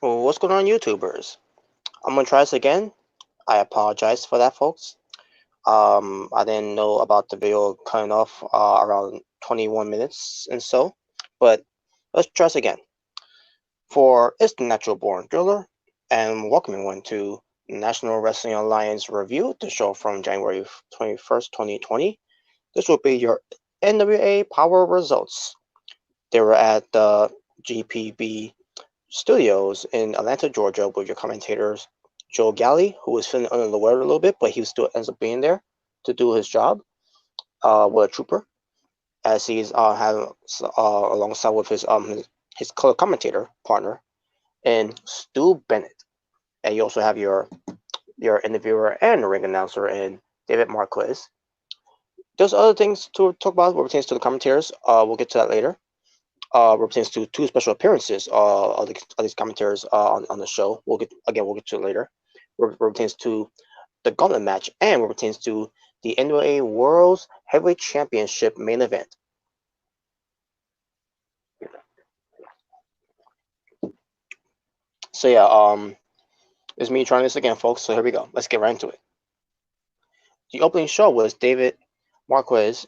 Well, what's going on, YouTubers? I'm gonna try this again. I apologize for that, folks. I didn't know about the video cutting off around 21 minutes and so, but let's try this again. For It's the Natural Born Thriller, and welcome everyone to National Wrestling Alliance Review, the show from January 21st, 2020. This will be your NWA Powerrr results. They were at the GPB Studios in Atlanta, Georgia, with your commentators Joe Galley, who was feeling under the weather a little bit, but he still ends up being there to do his job with a trooper, as he's alongside with his color commentator partner, and Stu Bennett. And you also have your interviewer and ring announcer in David Marquez. There's other things to talk about what pertains to the commentators. We'll get to that later. What pertains to two special appearances of these commentators on the show. We'll get to it later. What pertains to the gauntlet match and what pertains to the NWA World's Heavyweight Championship main event. So yeah, it's me trying this again, folks. So here we go. Let's get right into it. The opening show was David Marquez,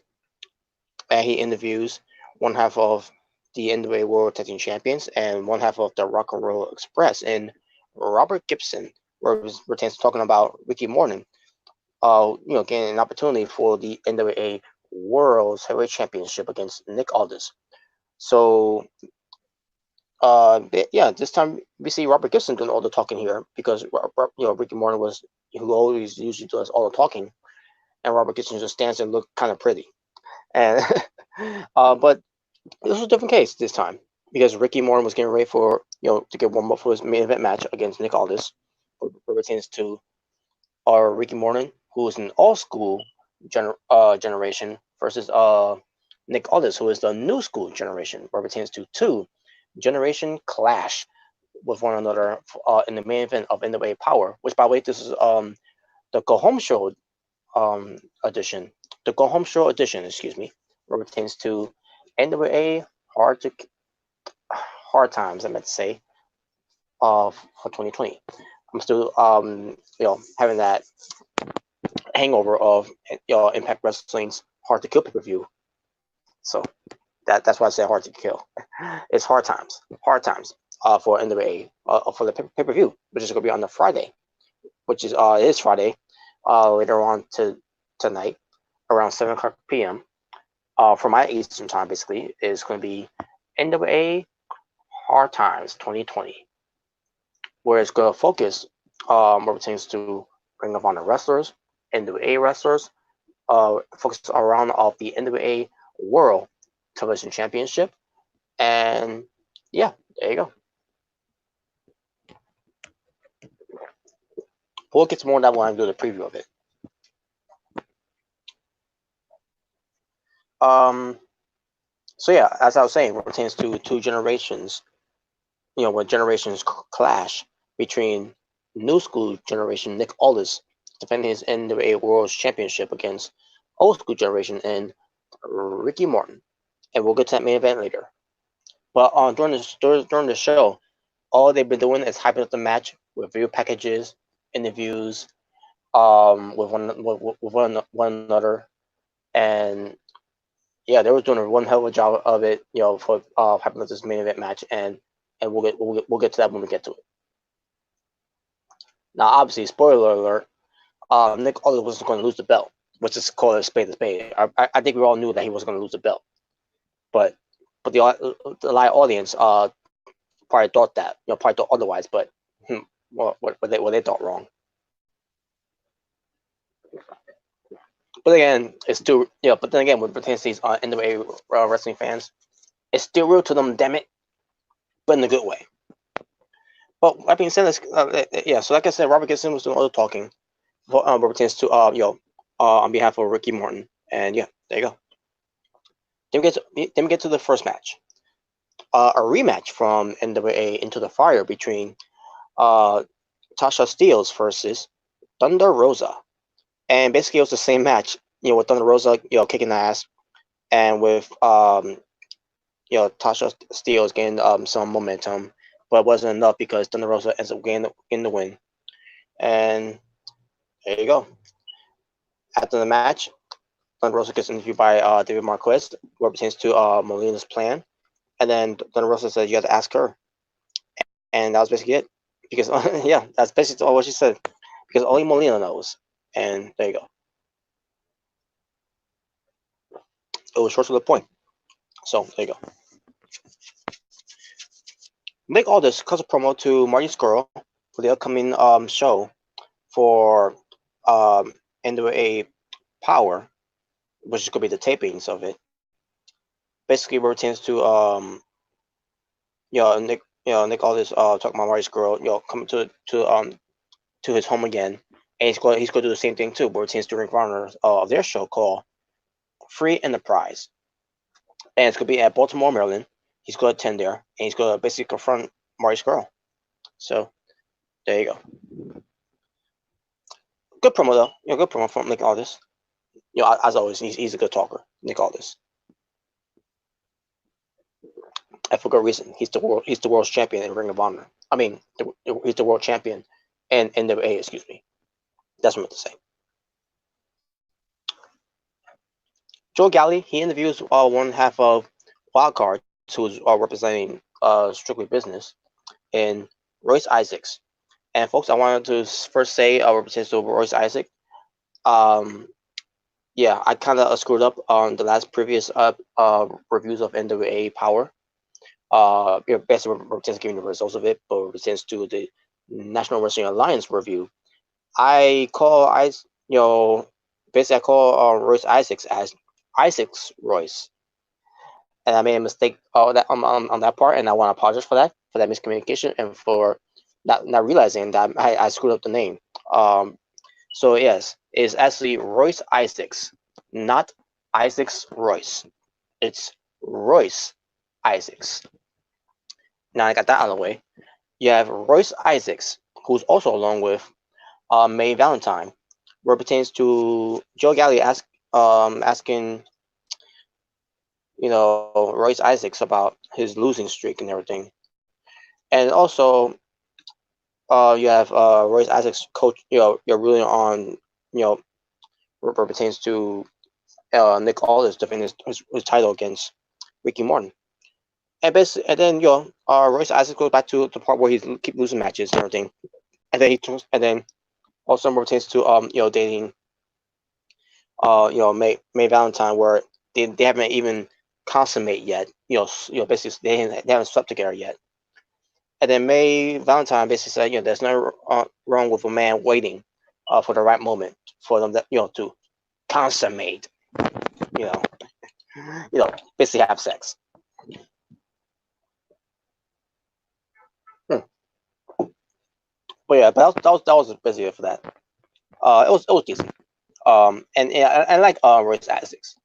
and he interviews one half of the NWA World Tag Team Champions and one half of the Rock and Roll Express, and Robert Gibson, where it pertains to talking about Ricky Morton, getting an opportunity for the NWA World's Heavyweight Championship against Nick Aldis. So, this time we see Robert Gibson doing all the talking here because Ricky Morton was who always usually does all the talking, and Robert Gibson just stands and look kind of pretty, and but this was a different case this time because Ricky Morton was getting ready for to get warm up for his main event match against Nick Aldis, where pertains to Ricky Morton, who is an old school generation, versus Nick Aldis, who is the new school generation, where pertains to two generation clash with one another in the main event of NWA Powerrr. Which, by the way, this is the Go Home Show edition. The Go Home Show edition, excuse me, where pertains to NWA Hard Times, I meant to say, for 2020. I'm still having that hangover of Impact Wrestling's Hard to Kill pay-per-view. So that's why I say Hard to Kill. It's Hard Times for NWA for the pay-per-view, which is going to be on the Friday, which is Friday later on tonight around 7:00 p.m. For my Eastern time, basically, is going to be NWA Hard Times 2020, where it's going to focus what pertains to Ring of Honor wrestlers, NWA wrestlers, focus around of the NWA World Television Championship, and yeah, there you go. We'll get to more on that when I do the preview of it. So yeah, as I was saying, what pertains to two generations, when generations clash between new school generation Nick Aldis defending his NWA World Championship against old school generation and Ricky Morton, and we'll get to that main event later. But during the show, all they've been doing is hyping up the match with video packages, interviews, with one another, and yeah, they were doing one hell of a job of it, for hyping up this main event match, and we'll get to that when we get to it. Now, obviously, spoiler alert, Nick Aldis wasn't going to lose the belt. Let's just call it a spade. I think we all knew that he wasn't going to lose the belt, but the live audience probably thought that, probably thought otherwise, but they thought wrong. But again, it's still, but then again, when it pertains to these NWA wrestling fans, it's still real to them, damn it, but in a good way. But that being said, so like I said, Robert Gibson was doing all the talking for what pertains to on behalf of Ricky Morton, and yeah, there you go. Then we get to the first match, a rematch from NWA Into the Fire between Tasha Steelz versus Thunder Rosa. And basically, it was the same match, with Thunder Rosa, kicking the ass, and with Tasha Steelz getting some momentum but it wasn't enough because Thunder Rosa ends up getting the win. And there you go. After the match, Thunder Rosa gets interviewed by David Marquez, what pertains to Molina's plan. And then Thunder Rosa said, "You have to ask her." And that was basically it. Because, yeah, that's basically all what she said. Because only Molina knows. And there you go. It was short to the point. So, there you go. Make all this cuts a promo to Marty Scurll for the upcoming show for um, NWA Powerrr, which is going to be the tapings of it. Basically, where it tends to Nick Aldis talking about Marty Scurll, coming to his home again, and he's going to do the same thing too, where it tends to ring runners of their show called Free Enterprise, and it's going to be at Baltimore, Maryland. He's going to attend there, and he's going to basically confront Marty Scurll. So there you go. Good promo though. Good promo from Nick Aldis. As always, he's a good talker, Nick Aldis. And for good reason. He's the world's champion in Ring of Honor. I mean, he's the world champion in NWA. Excuse me. That's what I meant to say. Joe Galli, he interviews one half of Wildcard, who's representing Strictly Business, and Royce Isaacs. And folks, I wanted to first say representative of Royce Isaac. Yeah, I kind of screwed up on the last previous reviews of NWA Powerrr. Basically represents giving the results of it, but represents to the National Wrestling Alliance review. I call basically I call Royce Isaacs as Isaacs Royce, and I made a mistake on that part, and I want to apologize for that miscommunication and for not realizing that I screwed up the name. So yes, it's actually Royce Isaacs, not Isaacs Royce. It's Royce Isaacs. Now I got that out of the way. You have Royce Isaacs, who's also along with May Valentine, where it pertains to Joe Galli asking Royce Isaacs about his losing streak and everything, and also you have Royce Isaacs coach. You're ruling on where it pertains to Nick Aldis defending his title against Ricky Morton. And basically, and then Royce Isaacs goes back to the part where he's keep losing matches and everything, and then also pertains to dating May Valentine, where they haven't even consummate yet. Basically they haven't slept together yet. And then May Valentine basically said, there's nothing wrong with a man waiting for the right moment for them to consummate, basically have sex. But yeah, but that was basically it for that. It was decent. And yeah, I like Royce Isaacs.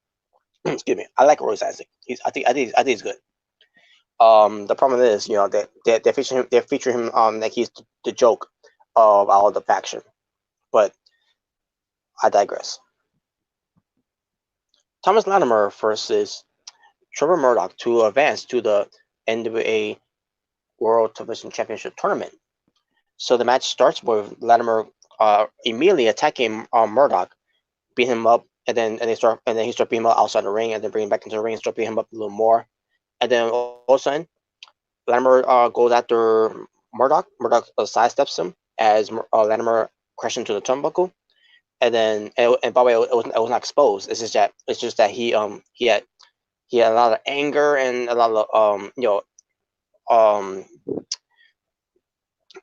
Excuse me, I like Royce Isaacs. I think he's good. The problem is, they feature him like he's the joke of all the faction. But I digress. Thomas Latimer versus Trevor Murdoch to advance to the NWA World Television Championship Tournament. So the match starts with Latimer immediately attacking Murdoch, beat him up, and then he start beating him up outside the ring, and then bring him back into the ring and start beating him up a little more. And then all of a sudden, Latimer goes after Murdoch. Murdoch sidesteps him as Latimer crashes into the turnbuckle. And then, and by the way, it was not exposed. It's just that he had a lot of anger and a lot of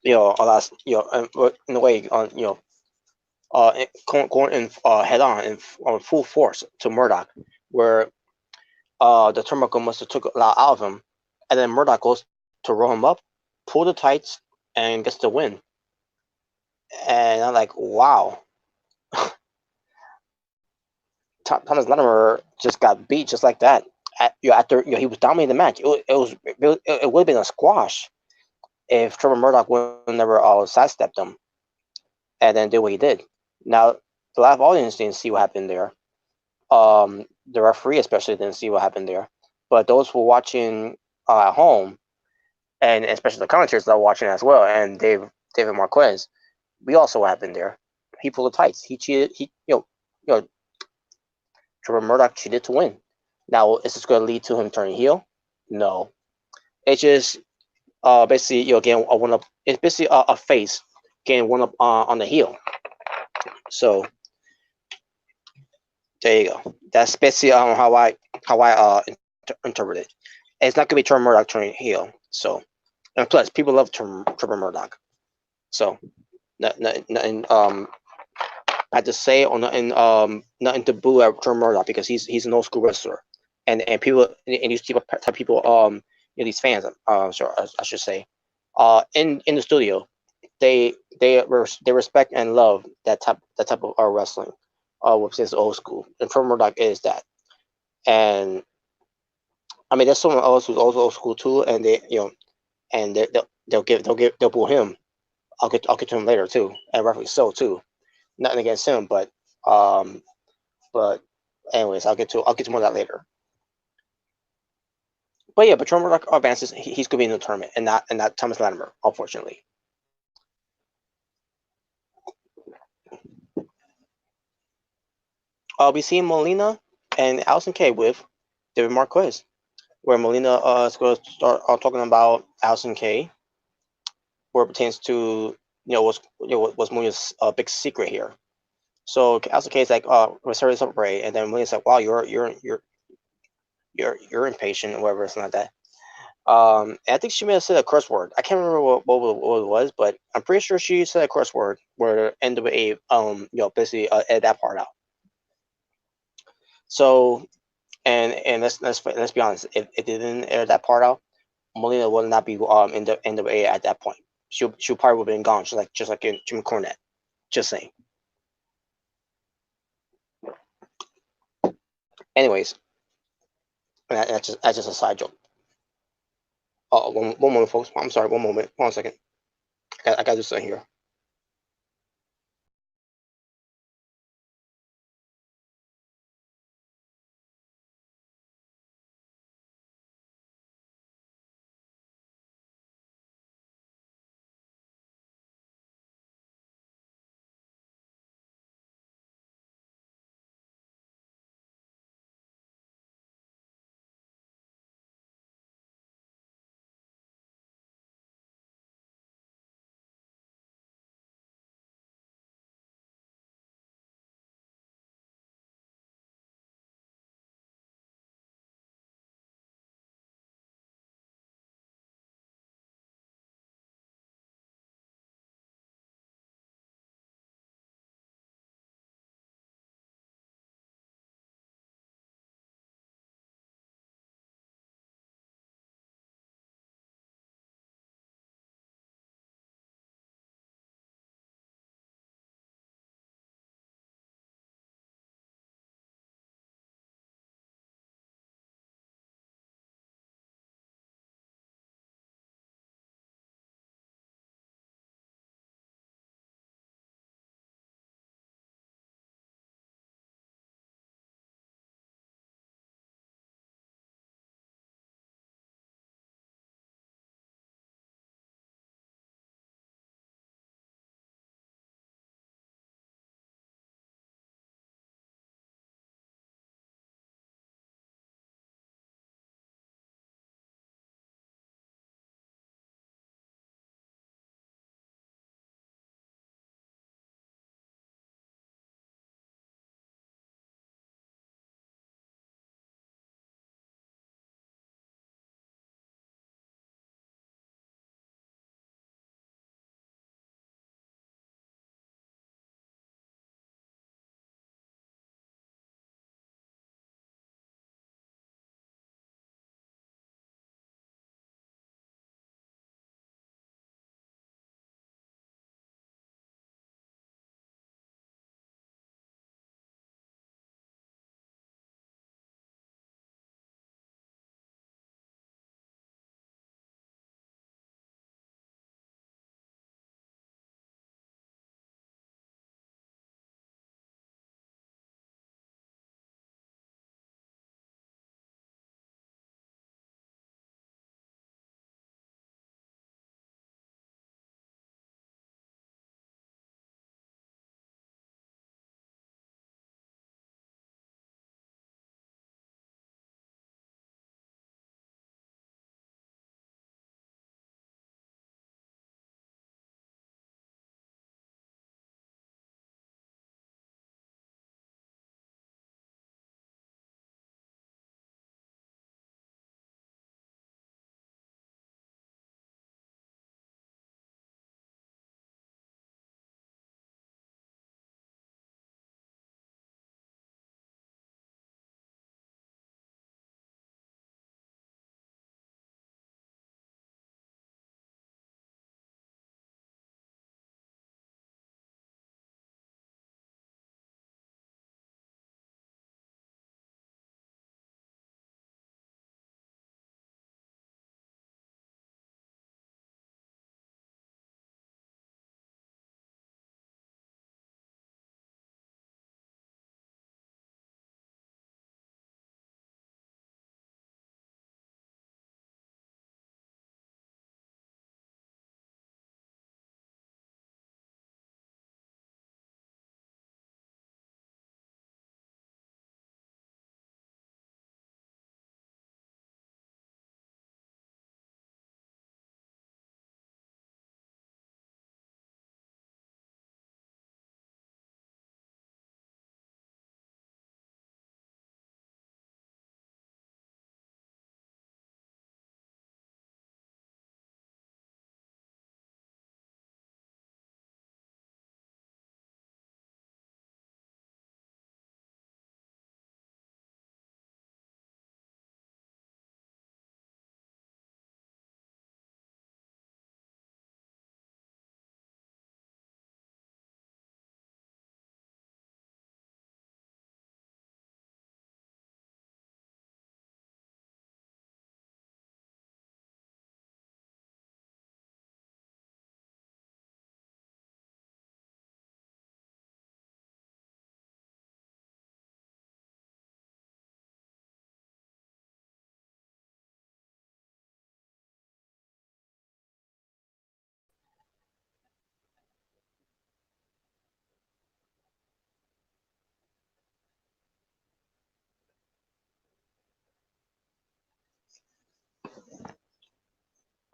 a lot in a way going in head on and on full force to Murdoch, where the turnbuckle must have took a lot out of him, and then Murdoch goes to roll him up, pull the tights, and gets the win. And I'm like, wow. Thomas Latimer just got beat just like that. After he was dominating the match, it would have been a squash if Trevor Murdoch would never sidestepped him and then did what he did. Now the live audience didn't see what happened there. The referee especially didn't see what happened there, but those who were watching at home, and especially the commentators that are watching as well, and David Marquez, we also have been there. He pulled the tights. He cheated. Trevor Murdoch cheated to win. Now, is this going to lead to him turning heel? No. It's just basically getting a one up. It's basically a face getting one up on the heel. So there you go. That's basically how I interpret it. And it's not gonna be Trevor Murdoch turning heel. So, and plus, people love Trevor Murdoch. So, nothing I have to say or nothing to boo at Trevor Murdoch because he's an old school wrestler, and people and these people these fans sorry, I should say in the studio they respect and love that type of wrestling which is old school, and Trevor Murdoch is that. And I mean, there's someone else who's also old school too, and and they'll boo him. I'll get to him later too, and rightfully so too. Nothing against him, um, but anyways, I'll get to more of that later. But yeah, but Trevor Murdoch advances. He's gonna be in the tournament, and not Thomas Latimer, unfortunately. I'll be seeing Molina and Allison Kay with David Marquez, where Molina is going to start talking about Allison Kay, where it pertains to what's Molina's big secret here. So Allison Kay is like, we're sorry to Bray, and then Molina's like, wow, you're impatient or whatever, something like that. I think she may have said a curse word. I can't remember what it was, but I'm pretty sure she said a curse word where NWA basically edit that part out. So and let's be honest, if it didn't air that part out, Molina would not be in the NWA at that point. She probably would have been gone, just like in Jim Cornette. Just saying. Anyways, that's just a side joke. One moment, folks. I'm sorry. One moment. 1 second. I got this in here.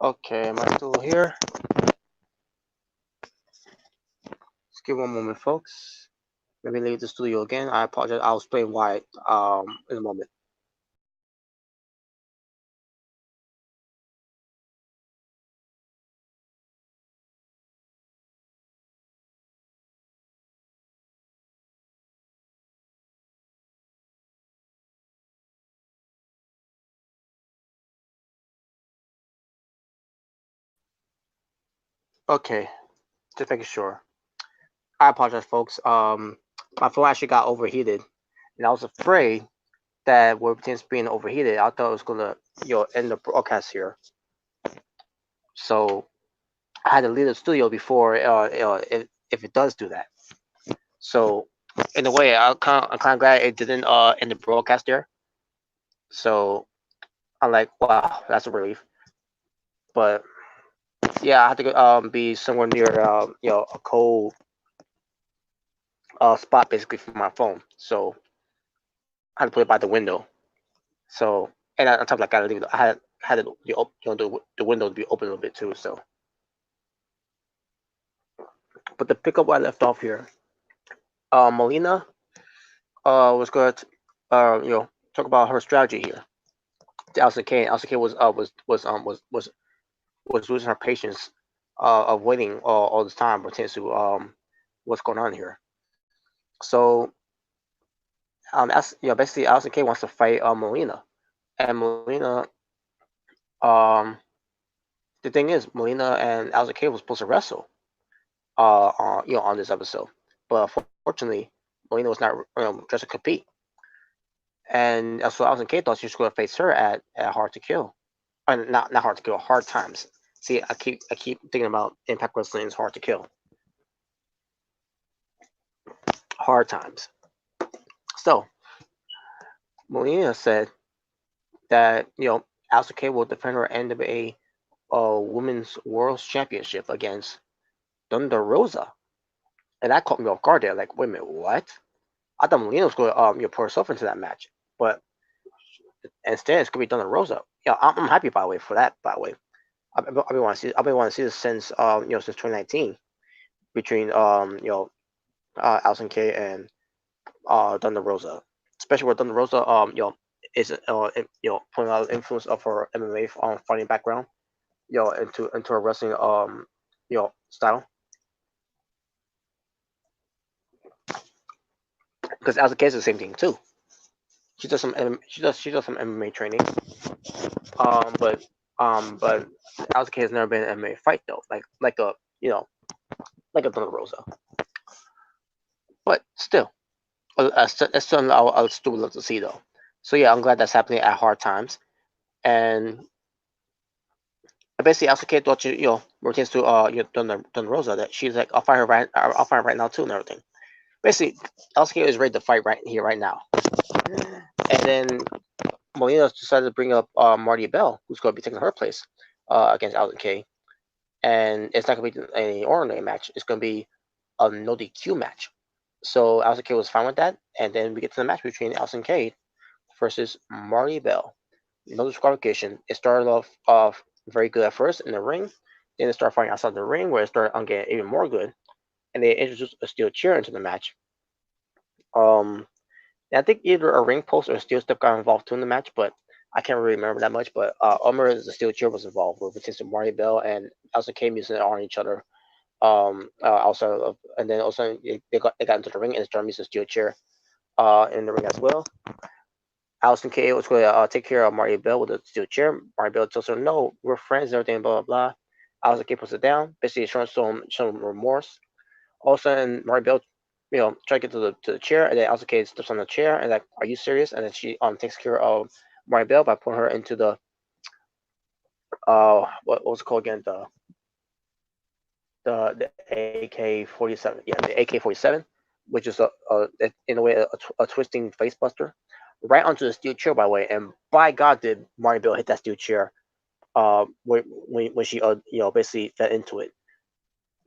Okay, am I still here? Just give 1 moment, folks. Let me leave the studio again. I apologize. I'll explain why in a moment. Okay, just making sure. I apologize, folks. My phone actually got overheated, and I was afraid that with things being overheated, I thought it was gonna, end the broadcast here. So I had to leave the studio before, if it does do that. So in a way, I'm kind of glad it didn't end the broadcast there. So I'm like, wow, that's a relief. But yeah, I had to go, be somewhere near, a cold spot basically for my phone. So I had to put it by the window. So and on top of that, I gotta leave. I had it, the window to be open a little bit too. So, but to pick up where I left off here, Melina was going to, talk about her strategy here. Alison Kane. Alison Kane was losing her patience of waiting all this time pertains to what's going on here. So basically Alison Kane wants to fight Melina, and Melina, um, the thing is, Melina and Alison Kane was supposed to wrestle, on this episode, but unfortunately, Melina was not dressed to compete, and so Alison Kane thought she was going to face her at Hard to Kill, not Hard to Kill, Hard Times. See, I keep thinking about Impact Wrestling's Hard to Kill, Hard Times. So Melina said that Asuka Kay will defend her NWA Women's World Championship against Thunder Rosa, and that caught me off guard there. Like, wait a minute, what? I thought Melina was going to put herself into that match, but instead it's going to be Thunder Rosa. Yeah, I'm happy by the way for that. By the way, I've been wanting to see this since since 2019 between Alison Kay and Thunder Rosa, especially with Thunder Rosa is putting out the influence of her MMA fighting background into a wrestling style, because as a case, it's the same thing too. She does some MMA training, but as a case has never been an MMA fight though, like a like a Thunder Rosa, but still, that's something I'll still love to see though. So yeah, I'm glad that's happening at Hard Times, and basically Asuka thought pertains to Thunder Rosa, that she's like, I'll fight her right now too and everything. Basically, Asuka is ready to fight right here, right now. And then Molina decided to bring up Marty Bell, who's going to be taking her place against Alton Kay. And it's not going to be any ordinary match. It's going to be a no DQ match. So Alton Kay was fine with that. And then we get to the match between Alton Kay versus Marty Bell. No disqualification. It started off very good at first in the ring. Then it started fighting outside the ring, where it started getting even more good. And they introduced a steel chair into the match. I think either a ring post or a steel step got involved too in the match, but I can't really remember that much. But Omer, the steel chair, was involved with Batista, Marty Bell, and also came using it on each other. And then also they got into the ring and started using the steel chair in the ring as well. Allison K was going to take care of Marty Bell with a steel chair. Marty Bell tells her, "No, we're friends and everything." Blah blah blah. Allison K puts it down, basically showing some remorse. All of a sudden, Marty Bell, try to get to the chair, and then Alison Kay steps on the chair and like, "Are you serious?" And then she takes care of Marty Bell by putting her into the what was it called again, the AK-47, yeah, the AK-47, which is in a way a twisting face buster, right onto the steel chair, by the way. And by God, did Marty Bell hit that steel chair when she basically fell into it.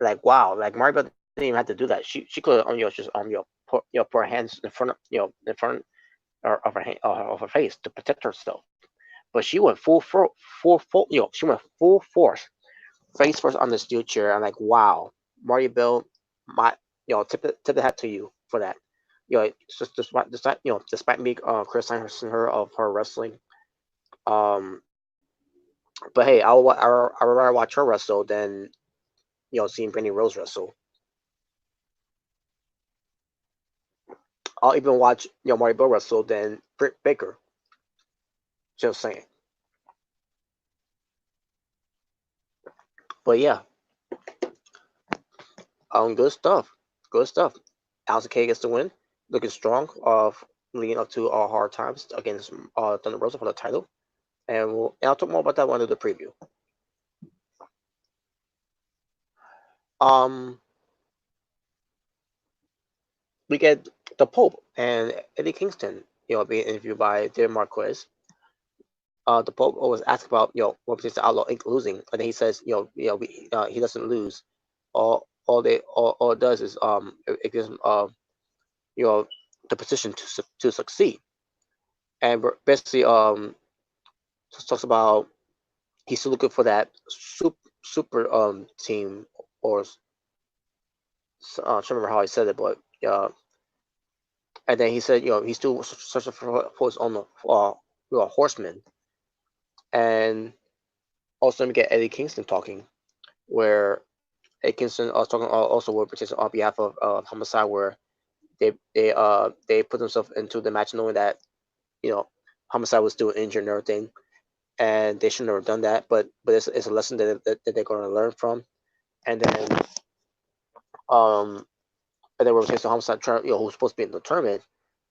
Like, wow, like Marty Bell didn't even have to do that. She could have just put her hands in front of in front of her face to protect herself. but she went she went full force, face first on the steel chair. I'm like, wow, Marty Bell, my, tip the hat to you for that. Despite me criticizing her of her wrestling, um, but hey, I would rather watch her wrestle than seeing Brandy Rose wrestle. I'll even watch Marty Bell wrestle than Britt Baker. Just saying. But yeah, good stuff. Good stuff. Alison Kay gets the win, looking strong. Leading up to hard times against Thunder Rosa for the title, and I'll talk more about that one in the preview. Um, we get the Pope and Eddie Kingston, being interviewed by David Marquez. The Pope always asks about, what pertains to Outlaw Inc. losing, and then he says, he doesn't lose. All it does is it gives him you know the position to succeed, and basically just talks about he's still looking for that super team, or I don't remember how I said it, but and then he said, he's still searching for his own horseman. And also we get Eddie Kingston talking, where Eddie Kingston was talking also with particular on behalf of Homicide, where they put themselves into the match knowing that Homicide was still injured and everything, and they shouldn't have done that. But it's a lesson that they're going to learn from. And then and then we're facing Homicide, who's supposed to be in the tournament,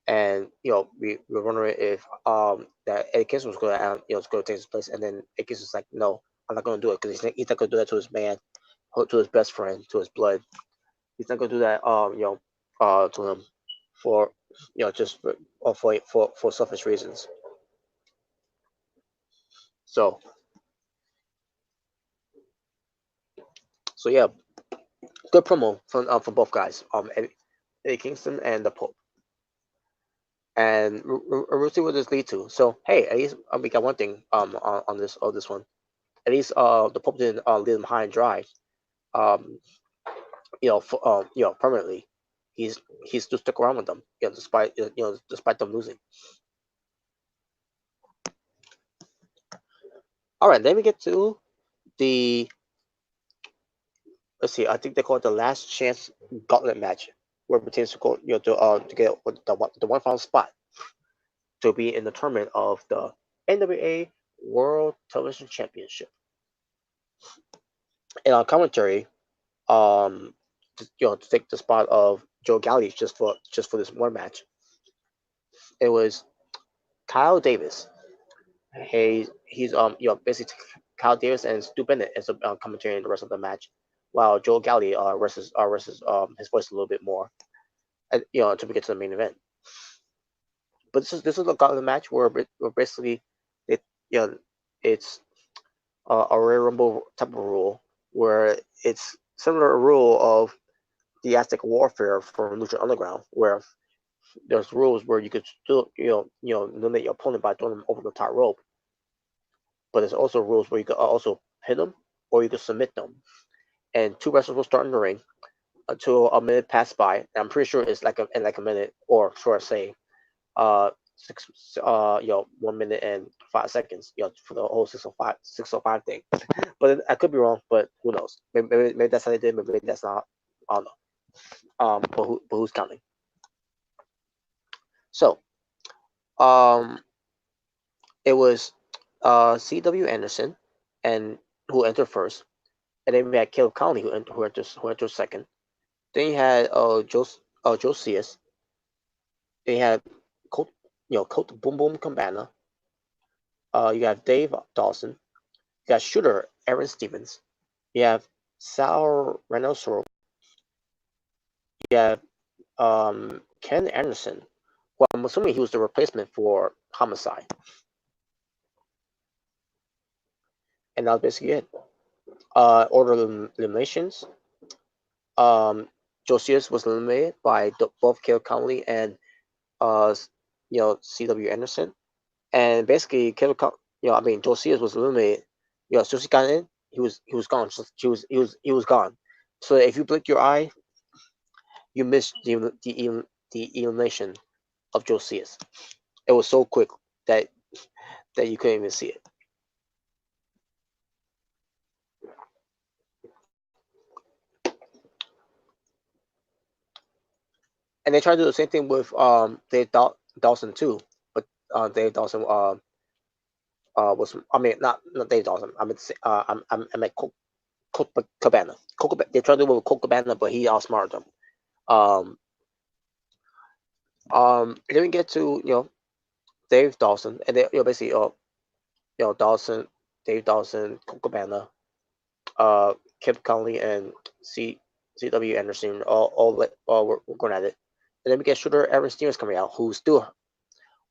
and we were wondering if that Eddie Kingston was going to was going to take his place, and then Eddie Kingston's like, no, I'm not going to do it, because he's not going to do that to his man, to his best friend, to his blood. He's not going to do that to him for just for selfish reasons. So yeah, good promo from both guys, Eddie Kingston and the Pope. And we'll see what this leads to. So hey, at least we got one thing on this one. At least the Pope didn't leave him high and dry. Um, permanently. He's still stuck around with them, despite them losing. All right, then we get to the, let's see, I think they call it the last chance gauntlet match, where it pertains to go, to get the one final spot to be in the tournament of the NWA World Television Championship. And on commentary, to take the spot of Joe Galli just for this one match, it was Kyle Davis. He's basically Kyle Davis and Stu Bennett as a commentary in the rest of the match, while Joe Galli versus his voice a little bit more, until we get to the main event. But this is a gauntlet match where basically it's a Royal Rumble type of rule, where it's similar to a rule of the Aztec warfare from Lucha Underground, where there's rules where you could still eliminate your opponent by throwing them over the top rope, but there's also rules where you could also hit them or you could submit them. And two wrestlers will start in the ring until a minute passes by. And I'm pretty sure it's in a minute, or sort of say 1 minute and 5 seconds, for the whole 605 thing. But I could be wrong, but who knows? Maybe that's how they did. Maybe that's not. I don't know. But who's counting? So, it was C.W. Anderson, and who entered first, and then we had Caleb Conley who entered second. Then you had Josias. Then you had Colt Boom Boom Cabana. You have Dave Dawson. You got Shooter Aaron Stevens. You have Sal Reynoso. You have Ken Anderson. Well, I'm assuming he was the replacement for Homicide. And that was basically it. Order of eliminations. Josias was eliminated by both Caleb Conley and C.W. Anderson. And basically, I mean, Josias was eliminated. As soon as he got in, he was gone. He was gone. So if you blink your eye, you missed the elimination of Josias. It was so quick that you couldn't even see it. And they tried to do the same thing with Dave Dawson too, but Dave Dawson was, I mean, not Dave Dawson. I mean, I meant Cabana. They tried to do it with Colt Cabana, but he outsmarted them. Um, then we get to Dave Dawson, and they basically Dawson, Dave Dawson, Colt Cabana, Kip Conley, and C.W. Anderson all were going at it. And then we get Shooter Aaron Stevens coming out, who's still.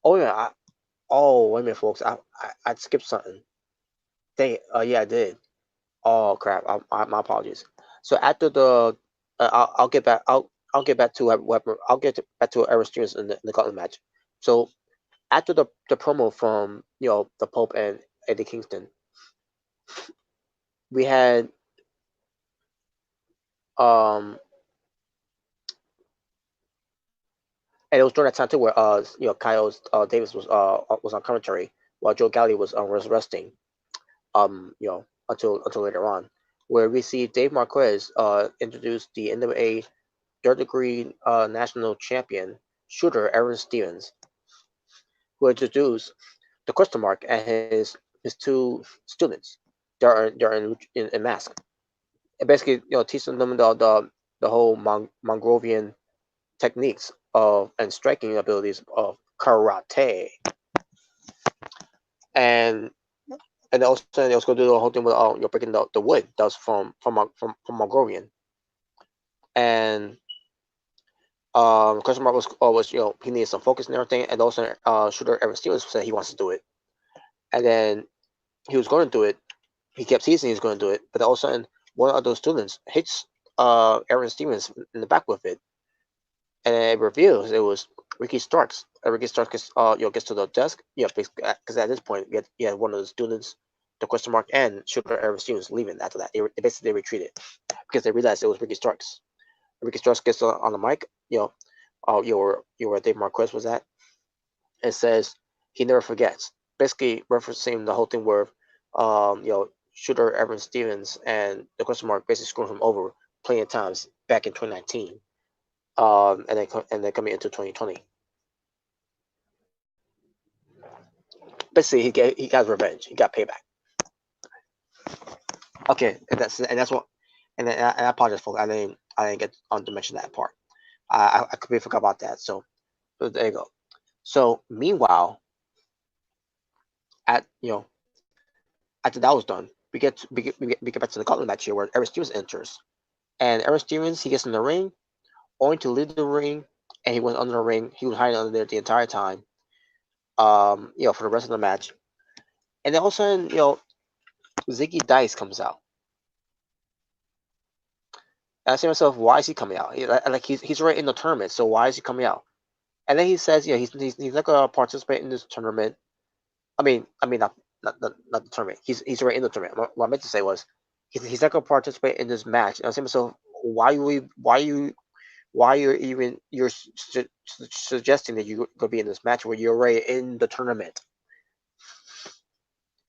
Oh yeah, wait a minute, folks. I skipped something. Yeah, I did. Oh crap! My apologies. So after the, I'll get back. I'll get back to I'll get back to Aaron Stevens in the Gauntlet match. So after the promo from the Pope and Eddie Kingston, we had and it was during that time too where Kyle Davis was on commentary while Joe Galli was resting until later on, where we see Dave Marquez introduce the NWA third degree national champion shooter Aaron Stevens, who introduced the question mark and his two students. They're in mask, and basically teaching them the whole Mongrovian techniques of and striking abilities of karate, and also they also going to do the whole thing with breaking the wood that was from Mongrovian, and question mark was he needed some focus and everything, and also shooter Aaron Stevens said he wants to do it, and then he was going to do it. He kept teasing he was going to do it, but all of a sudden one of those students hits Aaron Stevens in the back with it, and it reveals it was Ricky Starks. Ricky Starks gets to the desk, because at this point you had one of the students, the question mark, and shooter Aaron Stevens leaving. After that, they basically retreated because they realized it was Ricky Starks. Ricky Starks gets on the mic, where Dave Marquez was at, and says he never forgets. Basically referencing the whole thing where, shooter Aaron Stevens and the question mark basically screwed him over plenty of times back in 2019, and then coming into 2020. Basically, he got revenge. He got payback. Okay, and that's what. And then I apologize, folks. I didn't get on to mention that part. I completely forgot about that. So there you go. So meanwhile, at after that was done, we get back to the Gauntlet match here where Aaron Stevens enters, and Aaron Stevens he gets in the ring, only to leave the ring, and he went under the ring. He was hiding under there the entire time. For the rest of the match, and then all of a sudden, Ziggy Dice comes out. And I say to myself, why is he coming out? Like he's already in the tournament, so why is he coming out? And then he says, he's not gonna participate in this tournament. I mean, not the tournament. He's already in the tournament. What I meant to say was, he's not gonna participate in this match. And I say to myself, why you're suggesting that you're gonna be in this match where you're already in the tournament?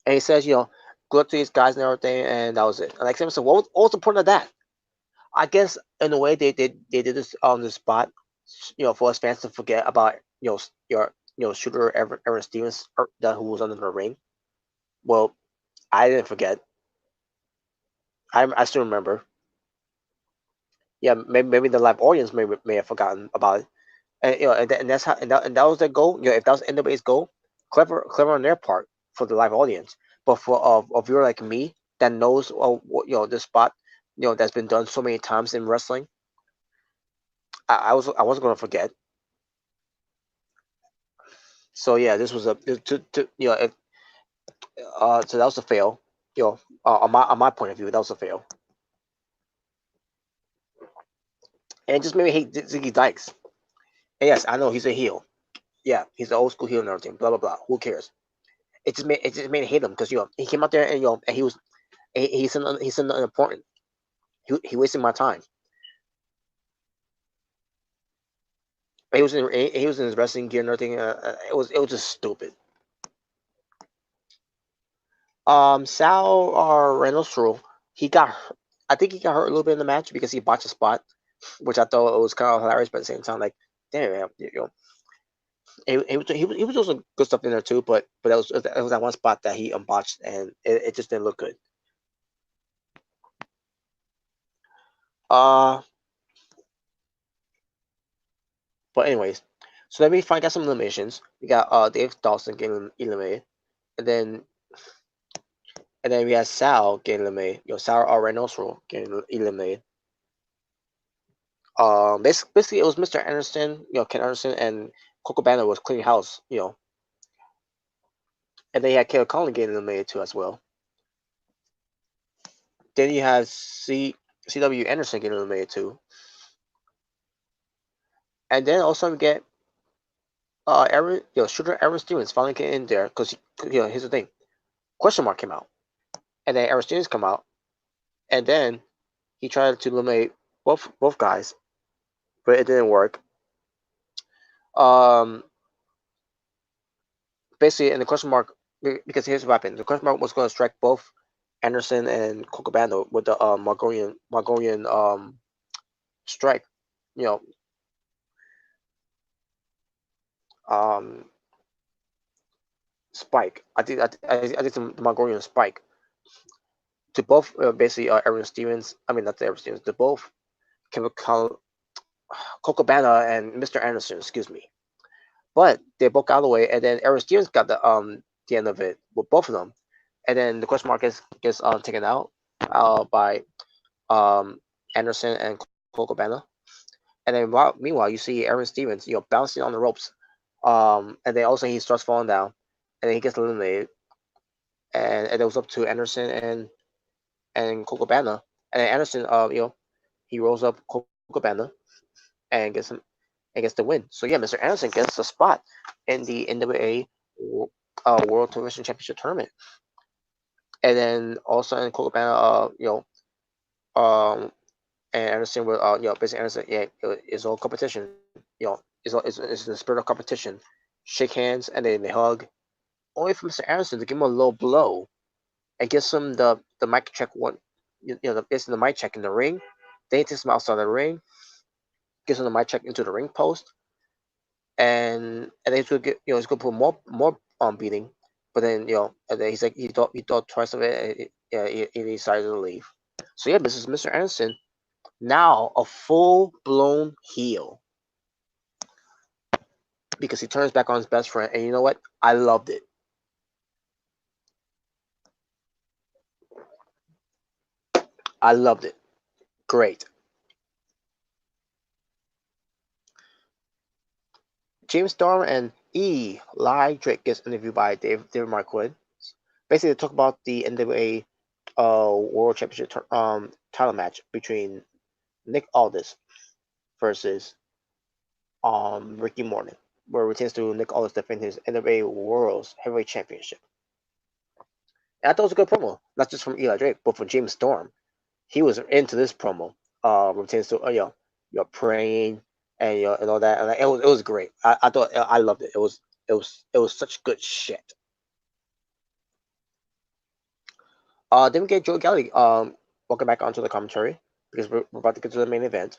And he says, good luck to these guys and everything, and that was it. And like I said, so what was the point of that? I guess in a way they did this on the spot, for us fans to forget about your shooter Aaron Stevens who was under the ring. Well, I didn't forget. I still remember. Yeah, maybe the live audience may have forgotten about it, and that's how and that was their goal. If that was NWA's goal, clever on their part for the live audience. But for a viewer like me that knows this spot, that's been done so many times in wrestling, I wasn't gonna forget. So yeah, this was so that was a fail. On my point of view, that was a fail, and it just made me hate Ziggy Dykes. And yes, I know he's a heel. Yeah, he's an old school heel and everything. Blah blah blah. Who cares? it just made me hate him because he came out there and and he's unimportant. He wasting my time. He was in his wrestling gear and everything. It was just stupid. Sal or Reynolds Rule, I think he got hurt a little bit in the match because he botched a spot, which I thought it was kind of hilarious, but at the same time, like, damn, man, he was doing some good stuff in there too, but it was that one spot that he unbotched and it just didn't look good. Uh, but anyways, so then we finally got some eliminations. We got Dave Dawson getting eliminated, and then we had Sal getting eliminated. Sal or Reynolds Rule getting eliminated. Basically it was Mr. Anderson, Ken Anderson, and Coco Banner was cleaning house, and then you had Caleb Conley getting eliminated too as well. Then you had CW Anderson getting eliminated too, and then also we get shooter Aaron Stevens finally getting in there because here's the thing, question mark came out, and then Aaron Stevens come out, and then he tried to eliminate both guys, but it didn't work. Basically, in the question mark, because here's what happened. The question mark was going to strike both Anderson and Cocobando with the Mongolian strike. Um, Spike. I did some Mongolian spike to both basically Aaron Stevens. I mean, not the Aaron Stevens. To both Cocobanda and Mr. Anderson. Excuse me. But they both got away, and then Aaron Stevens got the end of it with both of them, and then the question mark gets taken out by Anderson and Cocobana, and then meanwhile you see Aaron Stevens bouncing on the ropes, and then also he starts falling down, and then he gets eliminated, and it was up to Anderson and Cocobana, and then Anderson he rolls up Cocobana and gets him and gets the win. So yeah, Mr. Anderson gets a spot in the NWA World Television Championship tournament, and then also in Cocobana, and Anderson will, basically Anderson, it's all competition, it's the spirit of competition. Shake hands and then they hug. Only for Mr. Anderson to give him a low blow and gives him the mic check one, basically the mic check in the ring. Then he takes him outside the ring, gives him the mic check into the ring post, and then he's gonna get, he's gonna put more beating, but then and then he's like he thought twice of it, and he decided to leave. So yeah, this is Mr. Anderson, now a full-blown heel, because he turns back on his best friend, and you know what? I loved it. I loved it. Great. James Storm and Eli Drake gets interviewed by David Marquardt. Basically, they talk about the NWA World Championship title match between Nick Aldis versus Ricky Morton, where it retains to Nick Aldis defend his NWA World Heavyweight Championship. And I thought it was a good promo, not just from Eli Drake, but from James Storm. He was into this promo. Retains to you're praying and and all that, and it was great. I thought I loved it. It was such good shit. Then we get Joe Galli welcome back onto the commentary because we're about to get to the main event,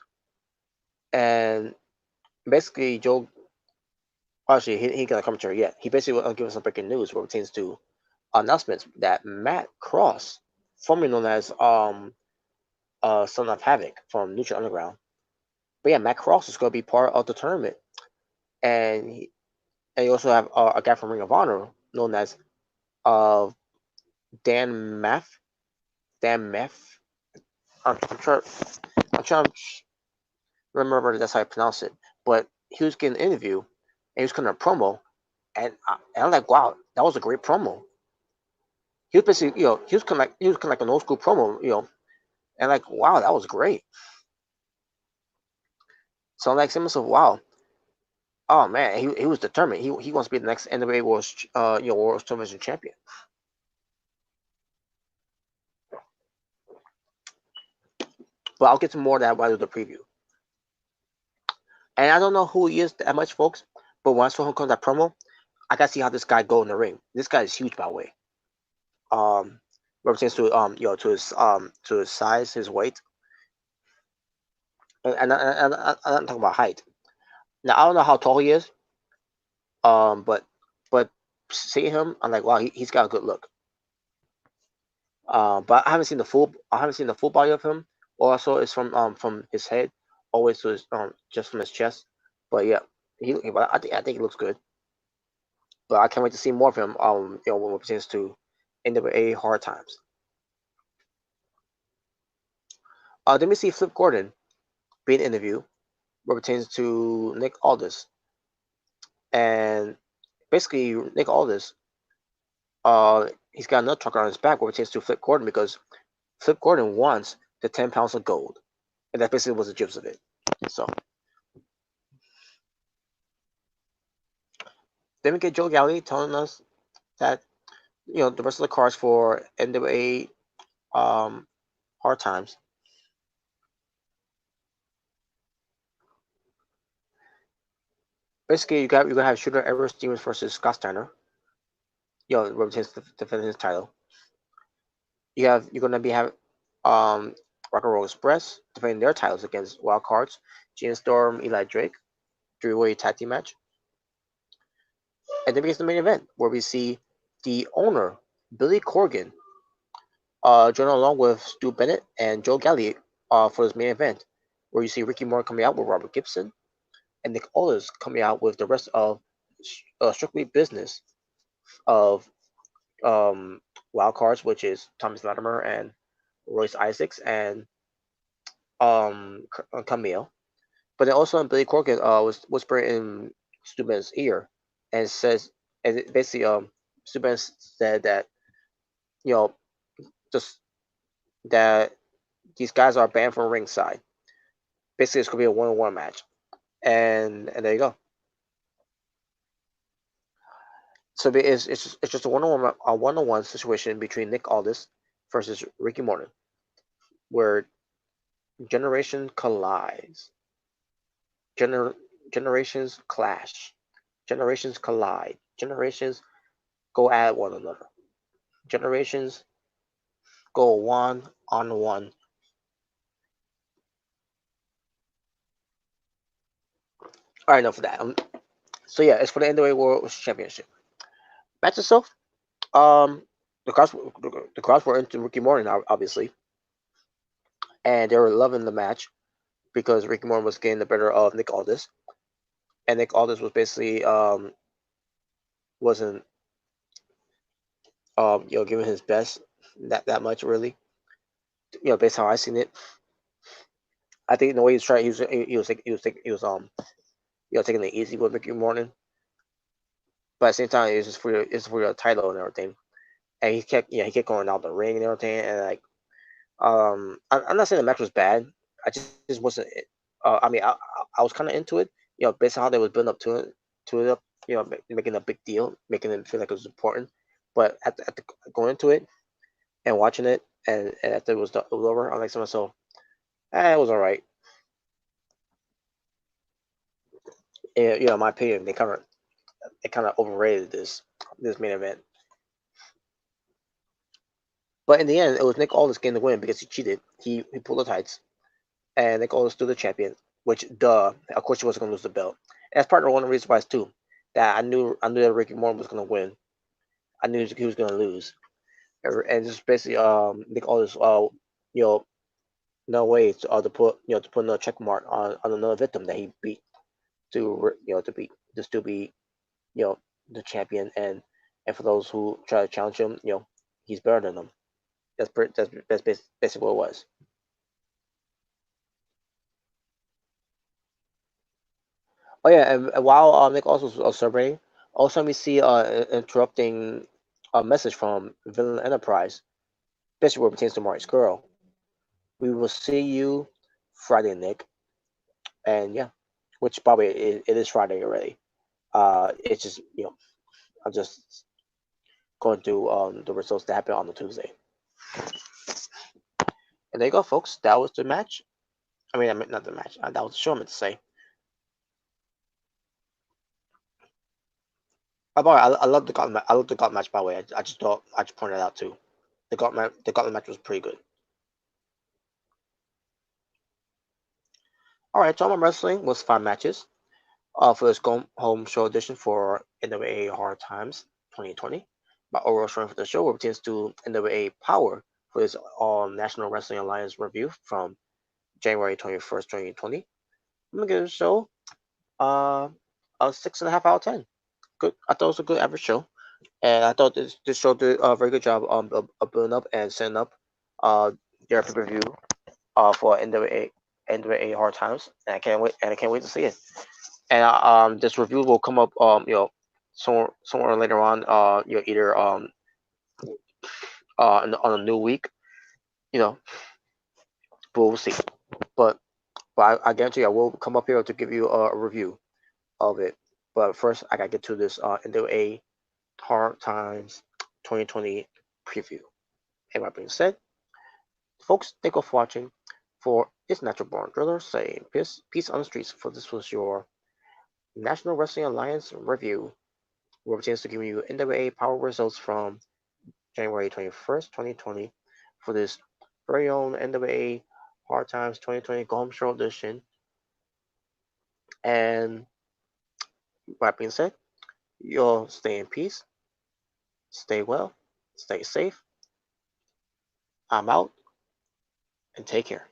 and basically Joe. Actually, he got a commentary yet. He basically will give us some breaking news where it pertains to announcements that Matt Cross, formerly known as Son of Havoc from Lucha Underground, but yeah, Matt Cross is going to be part of the tournament, and you also have a guy from Ring of Honor known as Dan Maff. Dan Maff. I'm trying to remember that's how I pronounce it, but he was getting an interview, and he was kind of a promo, and I'm like, wow, that was a great promo. He was basically, he was kind of like an old school promo, and like, wow, that was great. So I'm like, saying to myself, wow, Oh man, he was determined. He wants to be the next NWA World Television Champion. But I'll get to more of that while I do the preview. And I don't know who he is that much, folks. But when I saw him come that promo, I gotta see how this guy go in the ring. This guy is huge, by the way. Represents to to his size, his weight, and I'm not talking about height. Now I don't know how tall he is. But seeing him, I'm like, wow, he's got a good look. But I haven't seen the full body of him. Also, it's from his head always to his just from his chest. But yeah, but I think he looks good. But I can't wait to see more of him. When it pertains to NWA Hard Times. Then we see Flip Gordon being interviewed, what pertains to Nick Aldis, and basically Nick Aldis, he's got a nut trucker on his back, what pertains to Flip Gordon, because Flip Gordon wants the 10 pounds of gold, and that basically was the gist of it. So then we get Joe Galli telling us that the rest of the cards for NWA Hard Times. Basically, you're gonna have Shooter Everett Stevens versus Scott Steiner. Represents defending his title. You're gonna be having Rock and Roll Express defending their titles against Wild Cards, Gene Storm, Eli Drake, three-way tag team match. And then we get the main event where we see the owner, Billy Corgan, joining along with Stu Bennett and Joe Galli for this main event, where you see Ricky Morton coming out with Robert Gibson and Nick Aldis coming out with the rest of Strictly Business of Wild Cards, which is Thomas Latimer and Royce Isaacs and Camille. But then also Billy Corgan was whispering in Stu Bennett's ear and says, and basically Stu Bennett said that just that these guys are banned from ringside. Basically, it's gonna be a one-on-one match, and there you go. So it's just a one-on-one situation between Nick Aldis versus Ricky Morton, where generation collides, generations clash, generations collide, generations go at one another, generations go one on one. All right, enough of that. So yeah, it's for the NWA World Championship. Match itself, um, the crowds were into Ricky Morton, obviously, and they were loving the match because Ricky Morton was getting the better of Nick Aldis, and Nick Aldis was basically wasn't giving his best that much really. Based on how I seen it, I think the way he was trying, he was taking it easy with Ricky Morton, but at the same time, it's for your title and everything. And he kept going out the ring and everything, and like I'm not saying the match was bad. I just wasn't. I mean, I was kind of into it, based on how they was building up to it, making a big deal, making it feel like it was important. But at the going into it and watching it, and after it was over, I'm like to myself, it was all right. And, in my opinion, they kind of overrated this main event. But in the end, it was Nick Aldis getting the win because he cheated. He pulled the tights, and Nick Aldis stood the champion. Which, of course, he wasn't going to lose the belt. And that's part of one of the reasons why too. That I knew that Ricky Morton was going to win. I knew he was going to lose, and just basically Nick Aldis you know no way to put another check mark on another victim that he beat to still be you know the champion, and for those who try to challenge him, he's better than them. That's basically what it was. Oh yeah, and while Nick also was celebrating, also we see interrupting a message from Villain Enterprise, especially what pertains to Marty's girl. We will see you Friday, Nick, and yeah. which probably it is Friday already. It's just I'm just going through the results that happened on the Tuesday. And there you go, folks. That was the match. I mean not the match. That was the show I meant to say. I love the gauntlet. I love the gauntlet match. By the way, I just thought I just pointed out too. The gauntlet match was pretty good. All right, Drama Wrestling was 5 matches. For this home show edition for NWA Hard Times 2020. My overall strength for the show pertains to NWA Powerrr for this All National Wrestling Alliance review from January 21st, 2020. I'm gonna give the show a 6.5 out of 10. Good. I thought it was a good average show, and I thought this show did a very good job of building up and setting up their pay-per-view for NWA Hard Times, and I can't wait to see it. And this review will come up somewhere later on either on a new week, you know but we'll see. But I guarantee I will come up here to give you a review of it. But first I gotta get to this NWA Hard Times 2020 preview. And that being said, folks, thank you for watching. For It's Natural Born Driller saying peace on the streets. For this was your National Wrestling Alliance review, where chance to give you NWA Powerrr results from January 21st, 2020, for this very own NWA Hard Times 2020 Go Home Show edition. And that being said, you'll stay in peace, stay well, stay safe. I'm out, and take care.